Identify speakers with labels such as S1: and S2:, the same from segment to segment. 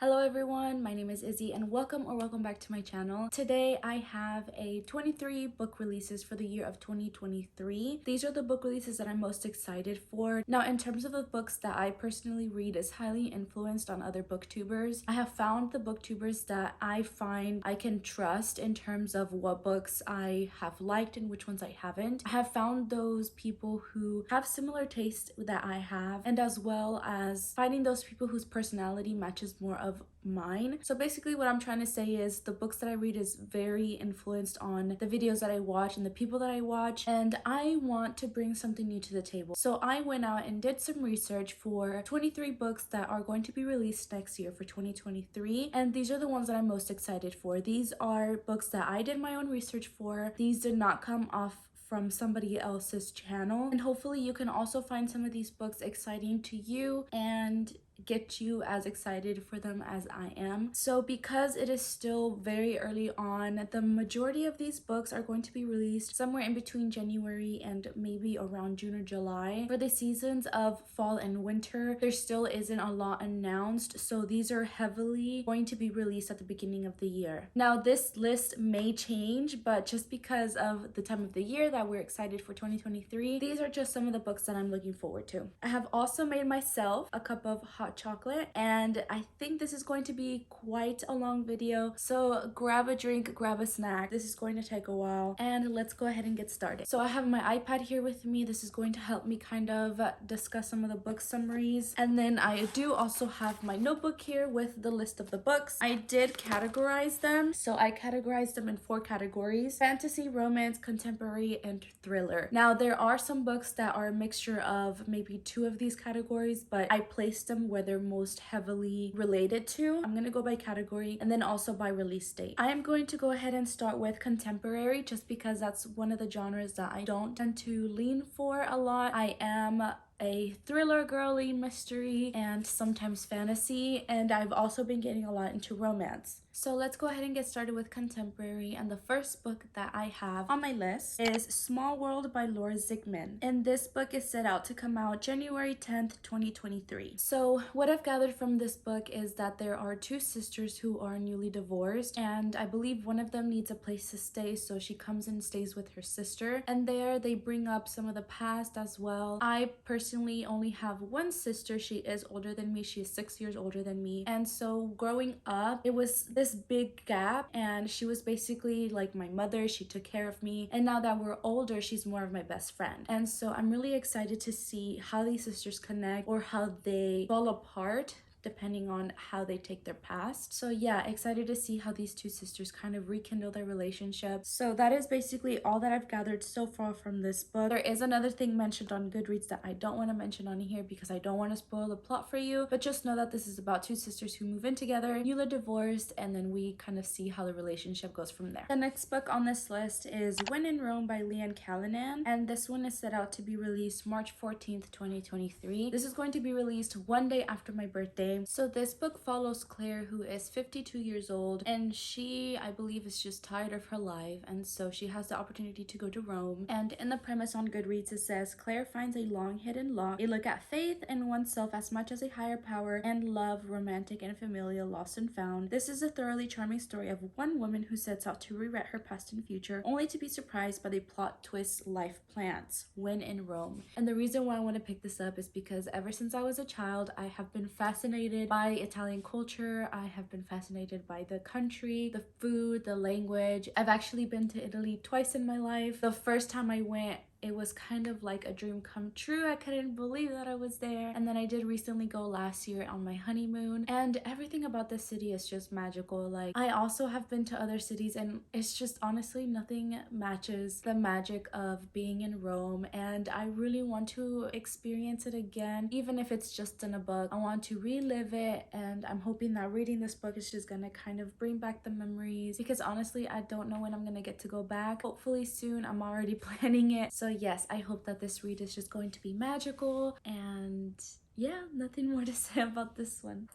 S1: Hello everyone, my name is Izzy and welcome back to my channel. Today I have 23 book releases for the year of 2023. These are the book releases that I'm most excited for. Now, in terms of the books that I personally read is highly influenced on other booktubers. I have found the booktubers that I find I can trust in terms of what books I have liked and which ones I haven't. I have found those people who have similar tastes that I have, and as well as finding those people whose personality matches more of mine. So basically what I'm trying to say is the books that I read is very influenced on the videos that I watch and the people that I watch, and I want to bring something new to the table. So I went out and did some research for 23 books that are going to be released next year for 2023, and these are the ones that I'm most excited for. These are books that I did my own research for. These did not come off from somebody else's channel, and hopefully you can also find some of these books exciting to you and get you as excited for them as I am. So because it is still very early on, the majority of these books are going to be released somewhere in between January and maybe around June or July. For the seasons of fall and winter, there still isn't a lot announced, so these are heavily going to be released at the beginning of the year. Now this list may change, but just because of the time of the year that we're excited for 2023, these are just some of the books that I'm looking forward to. I have also made myself a cup of hot chocolate, and I think this is going to be quite a long video, so grab a drink, grab a snack. This is going to take a while, and let's go ahead and get started. So I have my iPad here with me. This is going to help me kind of discuss some of the book summaries, and then I do also have my notebook here with the list of the books. I did categorize them, so I categorized them in 4 categories: fantasy, romance, contemporary, and thriller. Now there are some books that are a mixture of maybe 2 of these categories, but I placed them where they're most heavily related to. I'm gonna go by category and then also by release date. I am going to go ahead and start with contemporary, just because that's one of the genres that I don't tend to lean for a lot. I am a thriller girly, mystery, and sometimes fantasy, and I've also been getting a lot into romance. So let's go ahead and get started with contemporary, and the first book that I have on my list is Small World by Laura Ziegman, and this book is set out to come out January 10th, 2023. So what I've gathered from this book is that there are 2 sisters who are newly divorced, and I believe one of them needs a place to stay, so she comes and stays with her sister, and there they bring up some of the past as well. I personally only have one sister. She is older than me. She is 6 years older than me, and so growing up it was this big gap, and she was basically like my mother. She took care of me, and now that we're older, she's more of my best friend. And so I'm really excited to see how these sisters connect or how they fall apart depending on how they take their past. So yeah, excited to see how these 2 sisters kind of rekindle their relationship. So that is basically all that I've gathered so far from this book. There is another thing mentioned on Goodreads that I don't want to mention on here because I don't want to spoil the plot for you, but just know that this is about 2 sisters who move in together, newly divorced, and then we kind of see how the relationship goes from there. The next book on this list is When in Rome by Leanne Callanan, and this one is set out to be released March 14th, 2023. This is going to be released one day after my birthday. So this book follows Claire, who is 52 years old, and she, I believe, is just tired of her life, and so she has the opportunity to go to Rome. And in the premise on Goodreads, it says Claire finds a long hidden lock, a look at faith and oneself as much as a higher power, and love, romantic and familial, lost and found. This is a thoroughly charming story of one woman who sets out to rewrite her past and future, only to be surprised by the plot twist life plans. When in Rome. And the reason why I want to pick this up is because ever since I was a child, I have been fascinated by Italian culture. I have been fascinated by the country, the food, the language. I've actually been to Italy twice in my life. The first time I went, it was kind of like a dream come true. I couldn't believe that I was there. And then I did recently go last year on my honeymoon, and everything about the city is just magical. Like, I also have been to other cities, and it's just honestly nothing matches the magic of being in Rome, and I really want to experience it again, even if it's just in a book. I want to relive it, and I'm hoping that reading this book is just gonna kind of bring back the memories, because honestly I don't know when I'm gonna get to go back. Hopefully soon. I'm already planning it. So yes, I hope that this read is just going to be magical, and yeah, nothing more to say about this one.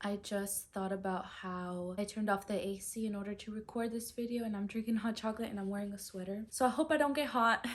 S1: I just thought about how I turned off the AC in order to record this video, and I'm drinking hot chocolate and I'm wearing a sweater, so I hope I don't get hot.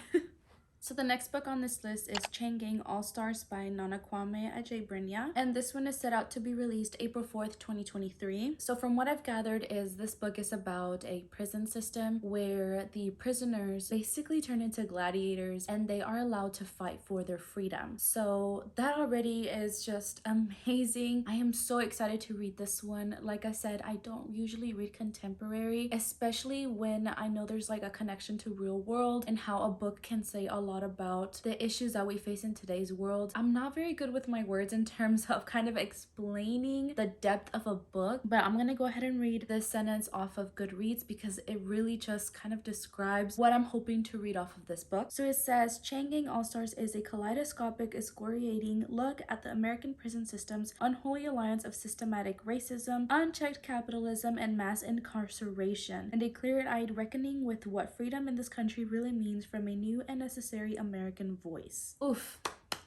S1: So the next book on this list is Chain Gang All-Stars by Nana Kwame Adjei-Brenyah, and this one is set out to be released April 4th, 2023. So from what I've gathered is this book is about a prison system where the prisoners basically turn into gladiators and they are allowed to fight for their freedom. So that already is just amazing. I am so excited to read this one. Like I said, I don't usually read contemporary, especially when I know there's like a connection to real world and how a book can say a lot about the issues that we face in today's world. I'm not very good with my words in terms of kind of explaining the depth of a book, but I'm gonna go ahead and read this sentence off of Goodreads because it really just kind of describes what I'm hoping to read off of this book. So it says, Chain Gang All-Stars is a kaleidoscopic, excoriating look at the American prison system's unholy alliance of systematic racism, unchecked capitalism, and mass incarceration, and a clear-eyed reckoning with what freedom in this country really means from a new and necessary American voice. Oof.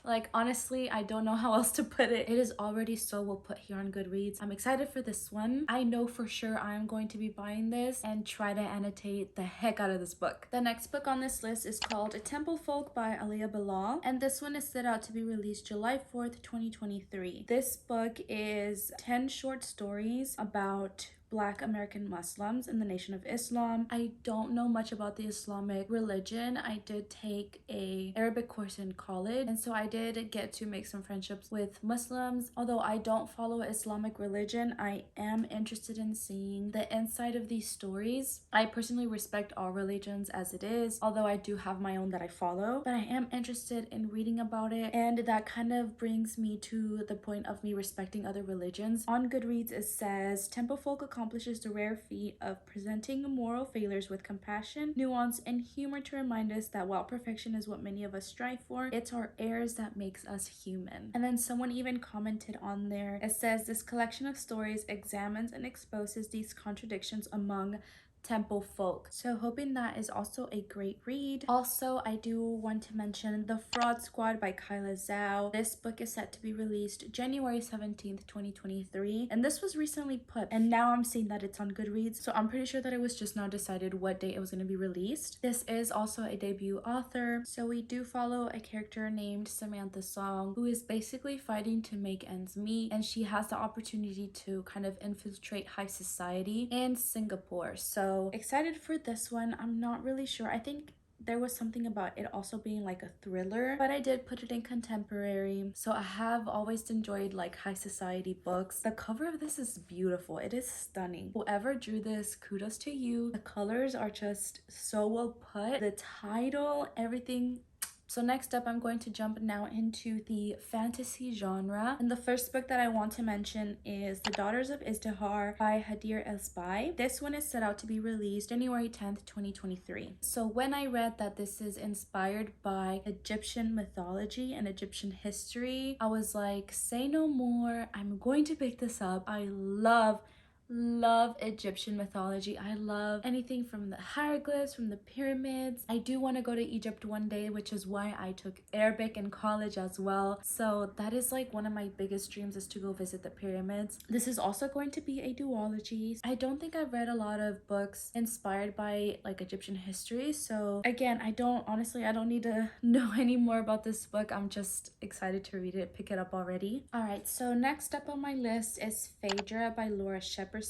S1: Like, honestly, I don't know how else to put it. It is already so well put here on Goodreads. I'm excited for this one. I know for sure I'm going to be buying this and try to annotate the heck out of this book. The next book on this list is called Temple Folk by Aliyah Bilal, and this one is set out to be released July 4th, 2023. This book is 10 short stories about Black American Muslims in the Nation of Islam. I don't know much about the Islamic religion. I did take a Arabic course in college, and so I did get to make some friendships with Muslims. Although I don't follow Islamic religion, I am interested in seeing the inside of these stories. I personally respect all religions as it is, although I do have my own that I follow, but I am interested in reading about it, and that kind of brings me to the point of me respecting other religions. On Goodreads it says, Temple Folk accomplishes the rare feat of presenting moral failures with compassion, nuance, and humor to remind us that while perfection is what many of us strive for, it's our errors that makes us human. And then someone even commented on there, it says, this collection of stories examines and exposes these contradictions among Temple Folk. So hoping that is also a great read. Also, I do want to mention The Fraud Squad by Kyla Zhao. This book is set to be released January 17th, 2023. And this was recently put, and now I'm seeing that it's on Goodreads. So I'm pretty sure that it was just now decided what date it was going to be released. This is also a debut author. So we do follow a character named Samantha Song, who is basically fighting to make ends meet. And she has the opportunity to kind of infiltrate high society in Singapore. So excited for this one. I'm not really sure. I think there was something about it also being like a thriller, but I did put it in contemporary. So I have always enjoyed like high society books. The cover of this is beautiful. It is stunning. Whoever drew this, kudos to you. The colors are just so well put. The title, everything. So next up, I'm going to jump now into the fantasy genre. And the first book that I want to mention is The Daughters of Izdihar by Hadir Elsbai. This one is set out to be released January 10th, 2023. So when I read that this is inspired by Egyptian mythology and Egyptian history, I was like, say no more. I'm going to pick this up. I love Egyptian mythology. I love anything from the hieroglyphs, from the pyramids. I do want to go to Egypt one day, which is why I took Arabic in college as well. So that is like one of my biggest dreams, is to go visit the pyramids. This is also going to be a duology. I don't think I've read a lot of books inspired by like Egyptian history. So again, I don't need to know any more about this book. I'm just excited to read it, pick it up already. All right, so next up on my list is Phaedra by Laura Shepard.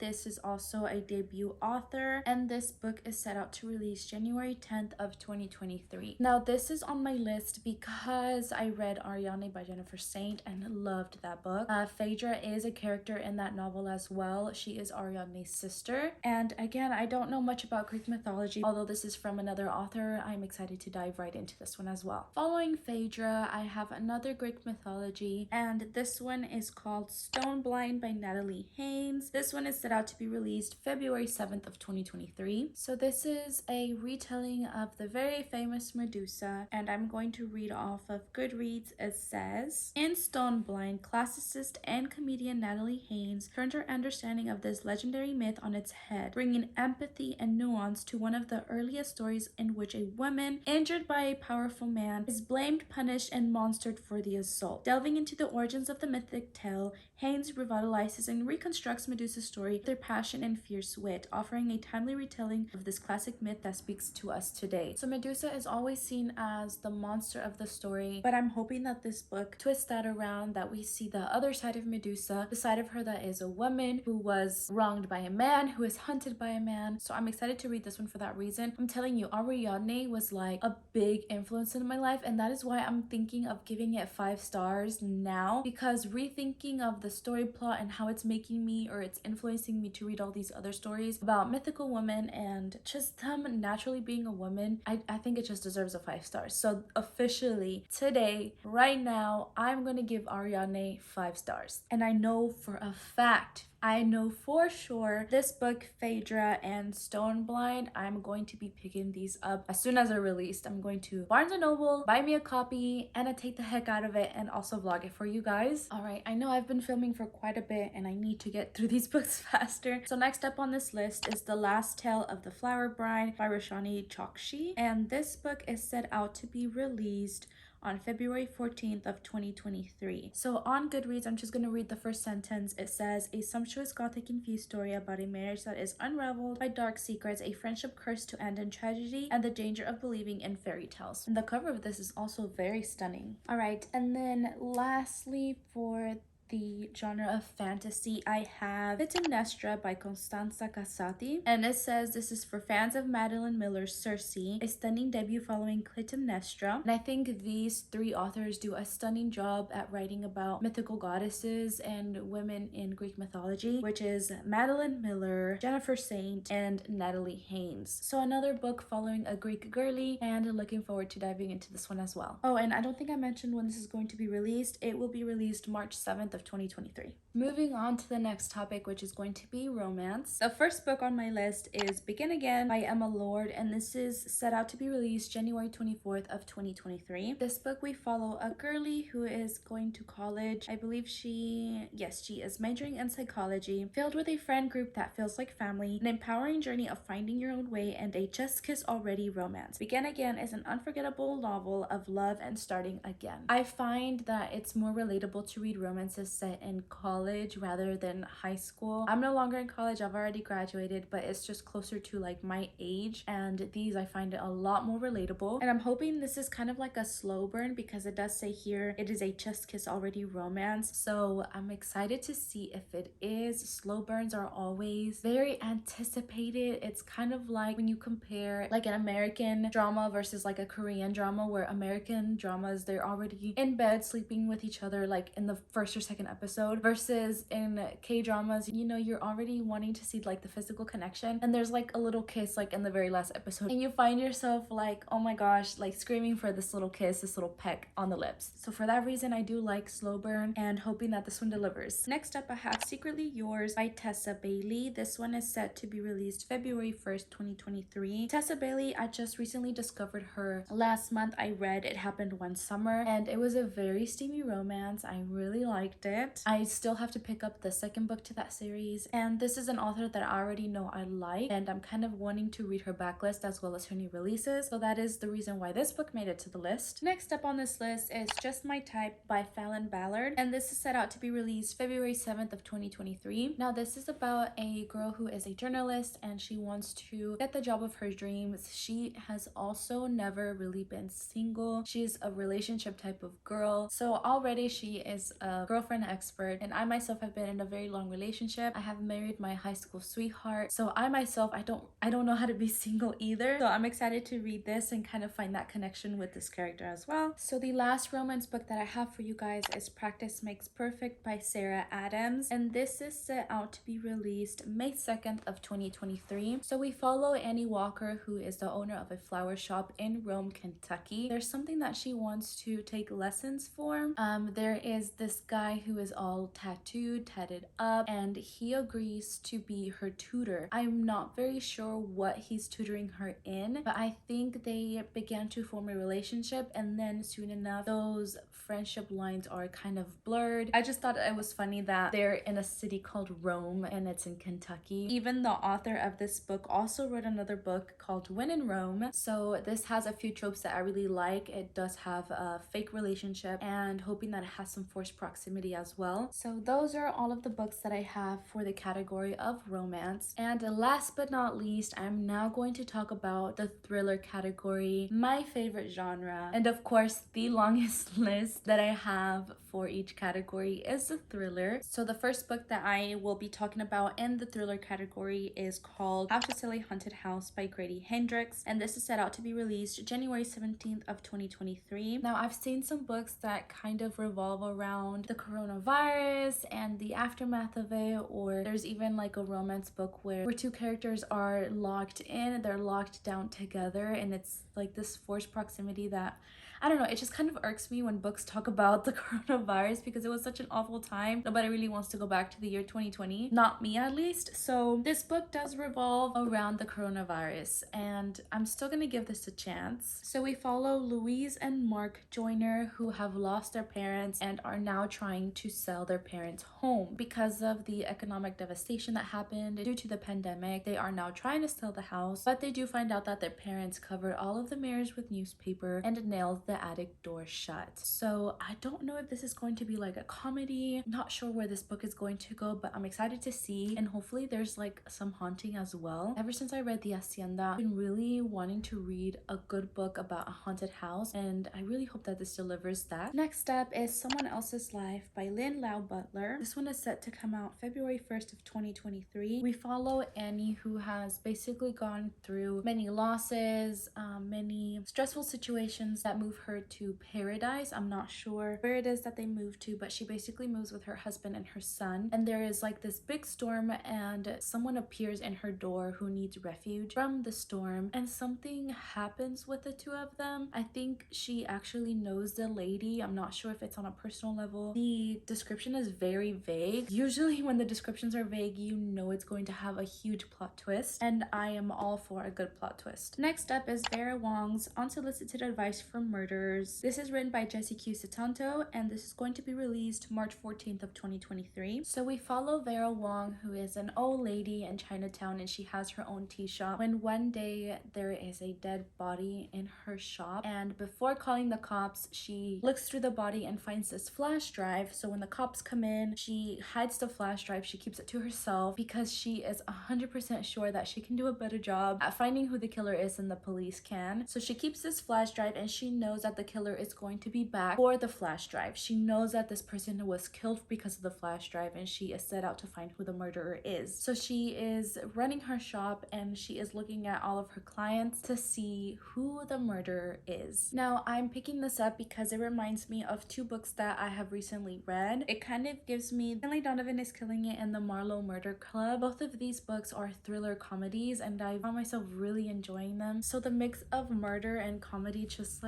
S1: This is also a debut author, and this book is set out to release January 10th of 2023. Now this is on my list because I read Ariane by Jennifer Saint and loved that book. Phaedra is a character in that novel as well. She is Ariane's sister, and again, I don't know much about Greek mythology, although this is from another author. I'm excited to dive right into this one as well. Following Phaedra, I have another Greek mythology, and this one is called Stone Blind by Natalie Haynes. This one is set out to be released February 7th of 2023. So this is a retelling of the very famous Medusa, and I'm going to read off of Goodreads. It says, in Stone Blind, classicist and comedian Natalie Haynes turned her understanding of this legendary myth on its head, bringing empathy and nuance to one of the earliest stories in which a woman injured by a powerful man is blamed, punished, and monstered for the assault. Delving into the origins of the mythic tale, Haynes revitalizes and reconstructs Medusa's story, their passion and fierce wit, offering a timely retelling of this classic myth that speaks to us today. So Medusa is always seen as the monster of the story, but I'm hoping that this book twists that around, that we see the other side of Medusa, the side of her that is a woman who was wronged by a man, who is hunted by a man. So I'm excited to read this one for that reason. I'm telling you, Ariadne was like a big influence in my life, and that is why I'm thinking of giving it 5 stars now, because rethinking of the story plot and how it's making me, or it's influencing me to read all these other stories about mythical women and just them naturally being a woman, I think it just deserves a 5 stars. So officially today, right now, I'm gonna give Ariadne 5 stars. And I know for a fact, I know for sure this book, Phaedra and Stoneblind, I'm going to be picking these up as soon as they're released. I'm going to Barnes & Noble, buy me a copy, annotate the heck out of it, and also vlog it for you guys. All right, I know I've been filming for quite a bit and I need to get through these books faster. So next up on this list is The Last Tale of the Flower Bride by Roshani Chokshi. And this book is set out to be released on February 14th of 2023. So on Goodreads, I'm just going to read the first sentence. It says, a sumptuous gothic infused story about a marriage that is unraveled by dark secrets, a friendship cursed to end in tragedy, and the danger of believing in fairy tales. And the cover of this is also very stunning. All right, and then lastly, for the genre of fantasy, I have Clytemnestra by Costanza Casati, and it says this is for fans of Madeline Miller's Circe, a stunning debut following Clytemnestra. And I think these 3 authors do a stunning job at writing about mythical goddesses and women in Greek mythology, which is Madeline Miller, Jennifer Saint, and Natalie Haynes. So another book following a Greek girly, and looking forward to diving into this one as well. Oh, and I don't think I mentioned when this is going to be released. It will be released March 7th of 2023. Moving on to the next topic, which is going to be romance. The first book on my list is Begin Again by Emma Lord, and this is set out to be released January 24th of 2023. This book, we follow a girly who is going to college. I believe she is majoring in psychology, filled with a friend group that feels like family, an empowering journey of finding your own way, and a just kiss already romance. Begin Again is an unforgettable novel of love and starting again. I find that it's more relatable to read romances set in college rather than high school. I'm no longer in college, I've already graduated, but it's just closer to like my age, and these I find it a lot more relatable. And I'm hoping this is kind of like a slow burn, because it does say here it is a just kiss already romance, so I'm excited to see if it is. Slow burns are always very anticipated. It's kind of like when you compare like an American drama versus like a Korean drama, where American dramas, they're already in bed sleeping with each other like in the first or second episode, versus in K-dramas, you know, you're already wanting to see like the physical connection, and there's like a little kiss like in the very last episode, and you find yourself like, oh my gosh, like screaming for this little kiss, this little peck on the lips. So for that reason, I do like slow burn, and hoping that this one delivers. Next up, I have Secretly Yours by Tessa Bailey. This one is set to be released February 1st, 2023. Tessa Bailey, I just recently discovered her last month. I read It Happened One Summer, and it was a very steamy romance. I really liked it. I still have to pick up the second book to that series, and this is an author that I already know I like, and I'm kind of wanting to read her backlist as well as her new releases, so that is the reason why this book made it to the list. Next up on this list is Just My Type by Fallon Ballard, and this is set out to be released February 7th of 2023. Now this is about a girl who is a journalist, and she wants to get the job of her dreams. She has also never really been single. She's a relationship type of girl, so already she is a girlfriend expert, and I myself have been in a very long relationship. I have married my high school sweetheart, so I myself, I don't know how to be single either. So I'm excited to read this and kind of find that connection with this character as well. So the last romance book that I have for you guys is Practice Makes Perfect by Sarah Adams, and this is set out to be released May 2nd of 2023. So we follow Annie Walker, who is the owner of a flower shop in Rome, Kentucky. There's something that she wants to take lessons for. There is this guy who is all tatted up, and he agrees to be her tutor. I'm not very sure what he's tutoring her in, but I think they began to form a relationship, and then soon enough those friendship lines are kind of blurred. I just thought it was funny that they're in a city called Rome and it's in Kentucky. Even the author of this book also wrote another book called When in Rome, so this has a few tropes that I really like. It does have a fake relationship, and hoping that it has some forced proximity comedy as well. So those are all of the books that I have for the category of romance. And last but not least, I'm now going to talk about the thriller category, my favorite genre. And of course, the longest list that I have for each category is the thriller. So the first book that I will be talking about in the thriller category is called How to Sell a Haunted House by GRADY HENDRIX, and this is set out to be released January 17th of 2023. Now I've seen some books that kind of revolve around the coronavirus and the aftermath of it, or there's even like a romance book where two characters are locked in, they're locked down together, and it's like this forced proximity that, I don't know, it just kind of irks me when books talk about the coronavirus because it was such an awful time. Nobody really wants to go back to the year 2020. Not me, at least. So this book does revolve around the coronavirus, and I'm still gonna give this a chance. So we follow Louise and Mark Joyner, who have lost their parents and are now trying to sell their parents' home. Because of the economic devastation that happened due to the pandemic, they are now trying to sell the house, but they do find out that their parents covered all of the mirrors with newspaper and nailed the attic door shut. So I don't know if this is going to be like a comedy. Not sure where this book is going to go, but I'm excited to see, and hopefully there's like some haunting as well. Ever since I read The Hacienda, I've been really wanting to read a good book about a haunted house, and I really hope that this delivers that. Next up is Someone Else's Life by Lynn Lau Butler. This one is set to come out February 1st of 2023. We follow Annie, who has basically gone through many losses, many stressful situations that move her to paradise. I'm not sure where it is that they move to, but she basically moves with her husband and her son, and there is like this big storm, and someone appears in her door who needs refuge from the storm, and something happens with the two of them. I think she actually knows the lady. I'm not sure if it's on a personal level. The description is very vague. Usually when the descriptions are vague, you know it's going to have a huge plot twist, and I am all for a good plot twist. Next up is Vera Wong's Unsolicited Advice from Murderers. This is written by Jessie Q. Satanto, and this is going to be released March 14th of 2023. So we follow Vera Wong, who is an old lady in Chinatown, and she has her own tea shop, when one day there is a dead body in her shop, and before calling the cops, she looks through the body and finds this flash drive. So when the cops come in, she hides the flash drive, she keeps it to herself because she is 100% sure that she can do a better job at finding who the killer is than the police can. So she keeps this flash drive, and she knows that the killer is going to be back for the flash drive. She knows that this person was killed because of the flash drive, and she is set out to find who the murderer is. So she is running her shop, and she is looking at all of her clients to see who the murderer is. Now I'm picking this up because it reminds me of two books that I have recently read. It kind of gives me Finlay Donovan is Killing It and The Marlowe Murder Club. Both of these books are thriller comedies, and I found myself really enjoying them. So the mix of murder and comedy just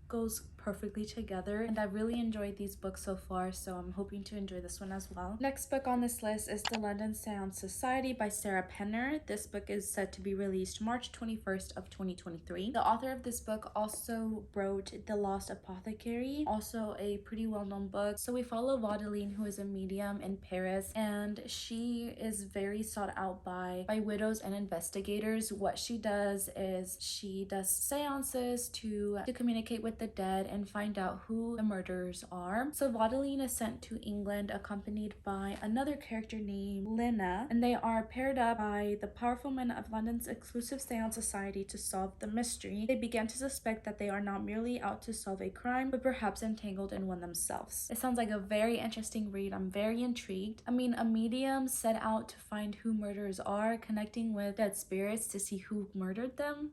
S1: goes perfectly together, and I've really enjoyed these books so far, so I'm hoping to enjoy this one as well. Next book on this list is The London Seance Society by Sarah Penner. This book is set to be released March 21st of 2023. The author of this book also wrote The Lost Apothecary, also a pretty well-known book. So we follow Vaudeline, who is a medium in Paris, and she is very sought out by widows and investigators. What she does is she does seances to communicate with the dead and find out who the murderers are. So Vaudeline is sent to England accompanied by another character named Lena, and they are paired up by the powerful men of London's exclusive seance society to solve the mystery. They begin to suspect that they are not merely out to solve a crime, but perhaps entangled in one themselves. It sounds like a very interesting read. I'm very intrigued. I mean, a medium set out to find who murderers are, connecting with dead spirits to see who murdered them.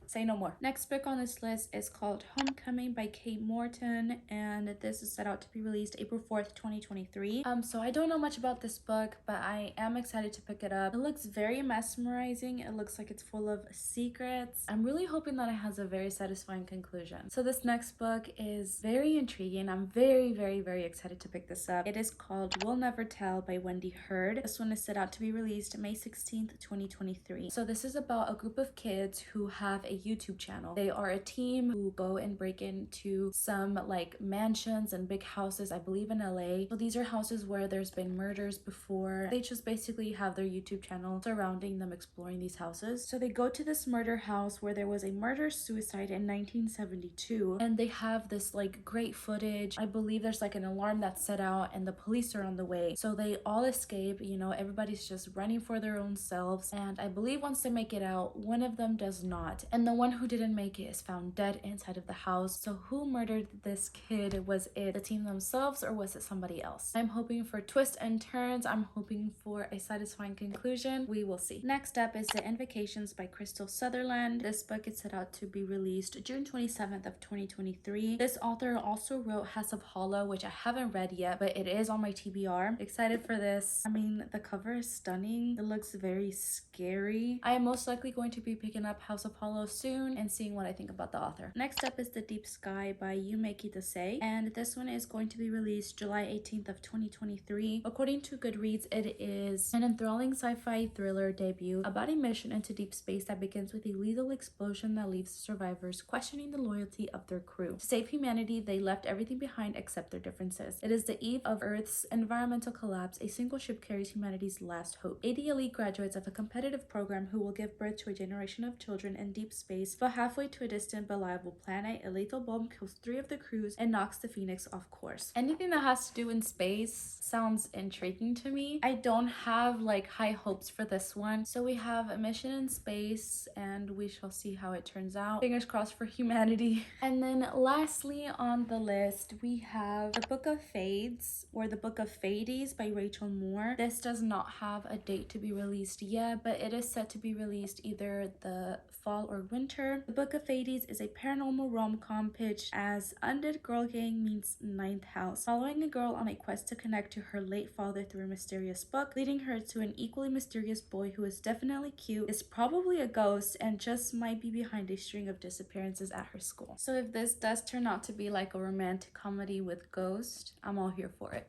S1: Say no more. Next book on this list is called Homecoming by Kate Morton, and this is set out to be released April 4th, 2023. So I don't know much about this book, but I am excited to pick it up. It looks very mesmerizing. It looks like it's full of secrets. I'm really hoping that it has a very satisfying conclusion. So this next book is very intriguing. I'm very excited to pick this up. It is called We'll Never Tell by Wendy Hurd. This one is set out to be released May 16th, 2023. So this is about a group of kids who have a a YouTube channel. They are a team who go and break into some like mansions and big houses, I believe in LA. So these are houses where there's been murders before. They just basically have their YouTube channel surrounding them exploring these houses. So they go to this murder house where there was a murder-suicide in 1972, and they have this like great footage. I believe there's like an alarm that's set out and the police are on the way. So they all escape, you know, everybody's just running for their own selves. And I believe once they make it out, one of them does not. And the one who didn't make it is found dead inside of the house. So who murdered this kid? Was it the team themselves or was it somebody else? I'm hoping for twists and turns. I'm hoping for a satisfying conclusion. We will see. Next up is The Invocations by Crystal Sutherland. This book is set out to be released June 27th of 2023. This author also wrote House of Hollow, which I haven't read yet, but it is on my TBR. Excited for this. I mean, the cover is stunning. It looks very scary. I am most likely going to be picking up House of Hollow soon and seeing what I think about the author. Next up is The Deep Sky by Yumeki TESSA, and this one is going to be released July 18th of 2023. According to Goodreads, it is an enthralling sci-fi thriller debut about a mission into deep space that begins with a lethal explosion that leaves survivors questioning the loyalty of their crew. To save humanity, they left everything behind except their differences. It is the eve of Earth's environmental collapse. A single ship carries humanity's last hope. 80 elite graduates of a competitive program who will give birth to a generation of children in deep space fall halfway to a distant but liable planet. A lethal bomb kills 3 of the crews and knocks the Phoenix off course. Anything that has to do in space sounds intriguing to me. I don't have like high hopes for this one. So we have a mission in space and we shall see how it turns out. Fingers crossed for humanity. And then lastly on the list, we have The Book of Fades or The Book of Fades by Rachel Moore. This does not have a date to be released yet, but it is set to be released either the fall or winter. The Book of Fades is a paranormal rom-com pitched as Undead Girl Gang meets Ninth House, following a girl on a quest to connect to her late father through a mysterious book, leading her to an equally mysterious boy who is definitely cute, is probably a ghost, and just might be behind a string of disappearances at her school. So if this does turn out to be like a romantic comedy with ghost, I'm all here for it.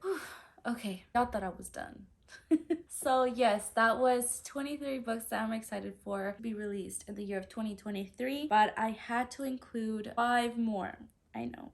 S1: Okay, thought that I was done. So yes, that was 23 books that I'm excited for to be released in the year of 2023, but I had to include 5 more. I know.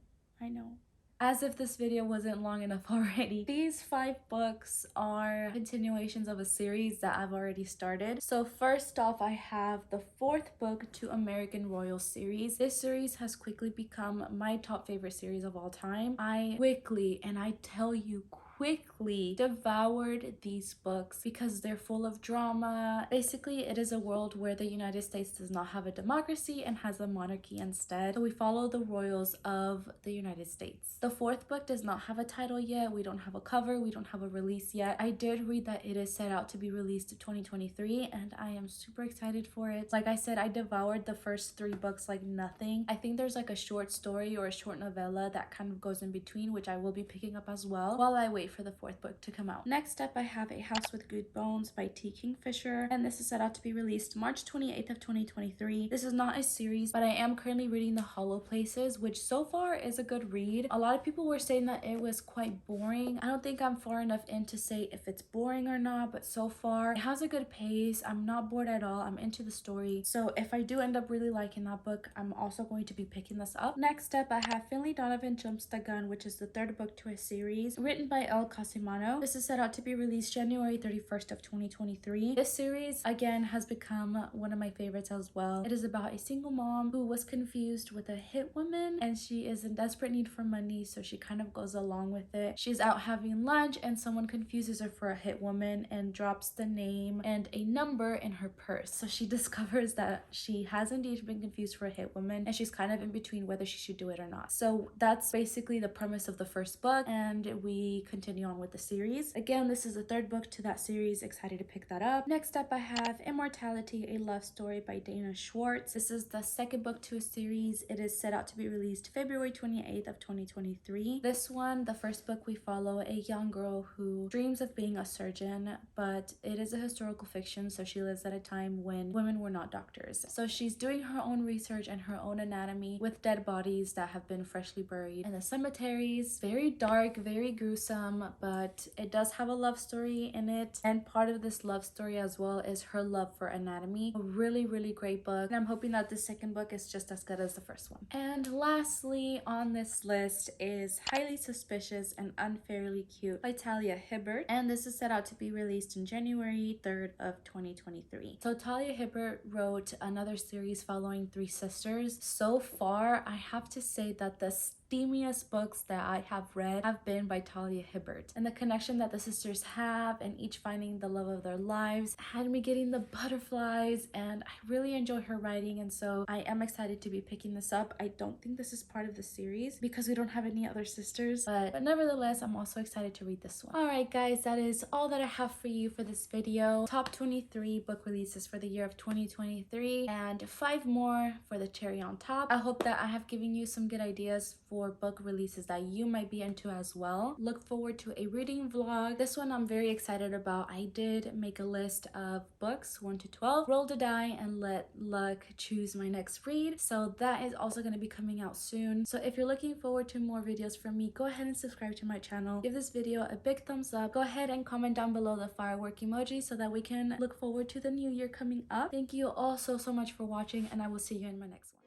S1: As if this video wasn't long enough already. These 5 books are continuations of a series that I've already started. So first off, I have the 4th book to American Royal series. This series has quickly become my top favorite series of all time. I quickly, and I tell you quickly, devoured these books because they're full of drama. Basically, it is a world where the United States does not have a democracy and has a monarchy instead. So we follow the royals of the United States. The 4th book does not have a title yet. We don't have a cover. We don't have a release yet. I did read that it is set out to be released in 2023 and I am super excited for it. Like I said, I devoured the first 3 books like nothing. I think there's like a short story or a short novella that kind of goes in between, which I will be picking up as well while I wait for the 4th book to come out. Next up, I have A House with Good Bones by T. Kingfisher, and this is set out to be released March 28th of 2023. This is not a series, but I am currently reading The Hollow Places, which so far is a good read. A lot of people were saying that it was quite boring. I don't think I'm far enough in to say if it's boring or not, but so far it has a good pace. I'm not bored at all. I'm into the story. So if I do end up really liking that book, I'm also going to be picking this up. Next up, I have Finley Donovan Jumps the Gun, which is the 3rd book to a series written by El Casimano. This is set out to be released January 31st of 2023. This series again has become one of my favorites as well. It is about a single mom who was confused with a hit woman and she is in desperate need for money, so she kind of goes along with it. She's out having lunch and someone confuses her for a hit woman and drops the name and a number in her purse. So she discovers that she has indeed been confused for a hit woman and she's kind of in between whether she should do it or not. So that's basically the premise of the 1st book, and we continue on with the series. Again, this is the 3rd book to that series. Excited to pick that up. Next up, I have Immortality, a Love Story by Dana Schwartz. This is the 2nd book to a series. It is set out to be released February 28th of 2023. This one, the 1st book, we follow a young girl who dreams of being a surgeon, but it is a historical fiction, so she lives at a time when women were not doctors. So she's doing her own research and her own anatomy with dead bodies that have been freshly buried in the cemeteries. Very dark, very gruesome. but it does have a love story in it, and part of this love story as well is her love for anatomy. A really, really great book, and I'm hoping that the second book is just as good as the first one. And lastly on this list is Highly Suspicious and Unfairly Cute by Talia Hibbert, and this is set out to be released in January 3rd of 2023. So Talia Hibbert wrote another series following three sisters. So far, I have to say that the steamiest books that I have read have been by Talia Hibbert, and the connection that the sisters have and each finding the love of their lives had me getting the butterflies, and I really enjoy her writing, and so I am excited to be picking this up. I don't think this is part of the series because we don't have any other sisters, but nevertheless I'm also excited to read this one. Alright guys, that is all that I have for you for this video. Top 23 book releases for the year of 2023 and 5 more for the cherry on top. I hope that I have given you some good ideas for book releases that you might be into as well. Look forward to a reading vlog. This one I'm very excited about. I did make a list of books 1 to 12, rolled a die and let luck choose my next read, so that is also going to be coming out soon. So if you're looking forward to more videos from me, go ahead and subscribe to my channel, give this video a big thumbs up, go ahead and comment down below the firework emoji so that we can look forward to the new year coming up. Thank you all so much for watching, and I will see you in my next one.